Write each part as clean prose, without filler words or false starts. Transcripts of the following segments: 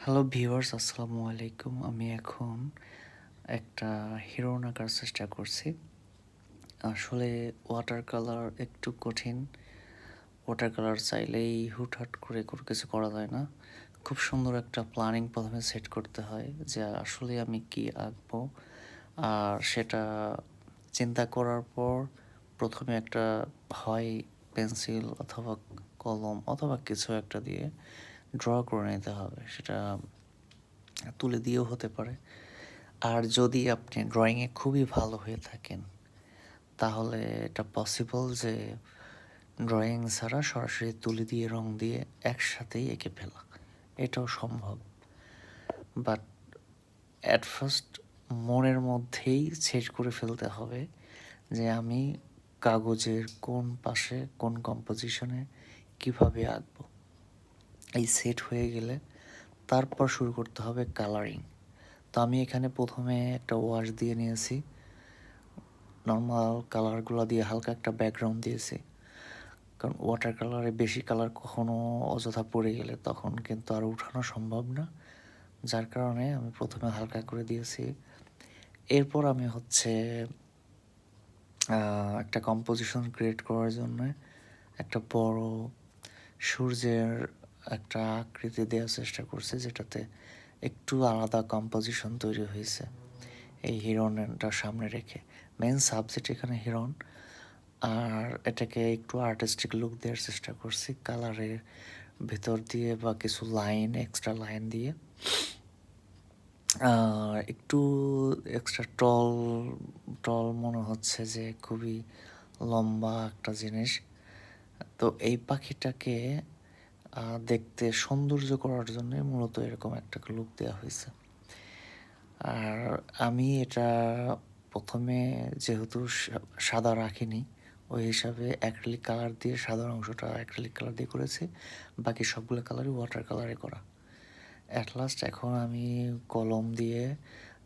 Hello viewers, আসসালামু আলাইকুম। আমি এখন একটা হিরোইন আঁকার চেষ্টা করছি। আসলে ওয়াটার কালার একটু কঠিন। ওয়াটার কালার চাইলেই হুটহাট করে কোনো কিছু করা যায় না। খুব সুন্দর একটা প্ল্যানিং ১ম এ সেট করতে হয় যে আসলে আমি কি আঁকবো। আর সেটা চিন্তা করার পর ১ম এ একটা হয় পেন্সিল অথবা কলম অথবা কিছু একটা দিয়ে ড্র করে নিতে হবে। সেটা তুলি দিয়েও হতে পারে। আর যদি আপনি ড্রয়িংয়ে খুবই ভালো হয়ে থাকেন, তাহলে এটা পসিবল যে ড্রয়িং ছাড়া সরাসরি তুলি দিয়ে রং দিয়ে একসাথেই এঁকে ফেলা। এটাও সম্ভব। বাট অ্যাট ফার্স্ট মনের মধ্যেই সেট করে ফেলতে হবে যে আমি কাগজের কোন পাশে কোন কম্পোজিশনে কীভাবে আঁকবো। এই সেট হয়ে গেলে তারপর শুরু করতে হবে কালারিং। তো আমি এখানে ১ম এ একটা ওয়াশ দিয়ে নিয়েছি। নর্মাল কালারগুলো দিয়ে হালকা একটা ব্যাকগ্রাউন্ড দিয়েছি। কারণ ওয়াটার কালারে বেশি কালার কখনো অযথা পড়ে গেলে তখন কিন্তু আর উঠানো সম্ভব না। যার কারণে আমি ১ম এ হালকা করে দিয়েছি। এরপর আমি হচ্ছে একটা কম্পোজিশন ক্রিয়েট করার জন্যে একটা বড় সূর্যের একটা আকৃতি দেওয়ার চেষ্টা করছি, যেটাতে একটু আলাদা কম্পোজিশন তৈরি হয়েছে এই হিরনটার সামনে রেখে। মেইন সাবজেক্ট এখানে হিরন, আর এটাকে একটু আর্টিস্টিক লুক দেওয়ার চেষ্টা করছি কালারের ভেতর দিয়ে বা কিছু লাইন, এক্সট্রা লাইন দিয়ে। একটু এক্সট্রা টল টল মনে হচ্ছে যে খুবই লম্বা একটা জিনিস। তো এই পাখিটাকে দেখতে সৌন্দর্য করার জন্যে মূলত এরকম একটা লুক দেওয়া হয়েছে। আর আমি এটা ১ম এ যেহেতু সাদা রাখিনি, ওই হিসাবে অ্যাক্রিলিক কালার দিয়ে সাদার অংশটা অ্যাক্রিলিক কালার দিয়ে করেছি। বাকি সবগুলো কালারই ওয়াটার কালারে করা। অ্যাট লাস্ট এখন আমি কলম দিয়ে,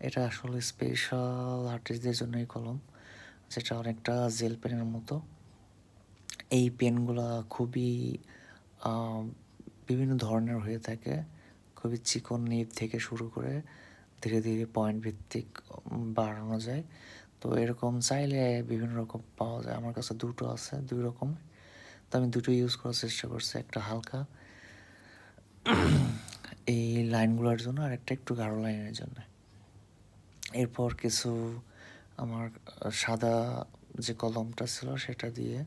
এটা আসলে স্পেশাল আর্টিস্টদের জন্য এই কলম, যেটা অনেকটা জেল পেনের মতো। এই পেনগুলা খুবই বিভিন্ন ধরনের হয়ে থাকে। খুবই চিকন নিব থেকে শুরু করে ধীরে ধীরে পয়েন্ট ভিত্তিক বাড়ানো যায়। তো এরকম চাইলে বিভিন্ন রকম পাওয়া যায়। আমার কাছে ২টো আছে, ২ রকমের। তো আমি ২টো ইউজ করার চেষ্টা করছি। একটা হালকা এই লাইনগুলোর জন্য, আর একটা একটু গাঢ় লাইনের জন্য। এরপর কিছু আমার সাদা যে কলমটা ছিল সেটা দিয়ে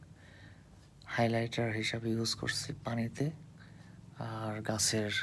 হাইলাইটার হিসাবে ইউজ করছি পানিতে আর গাছের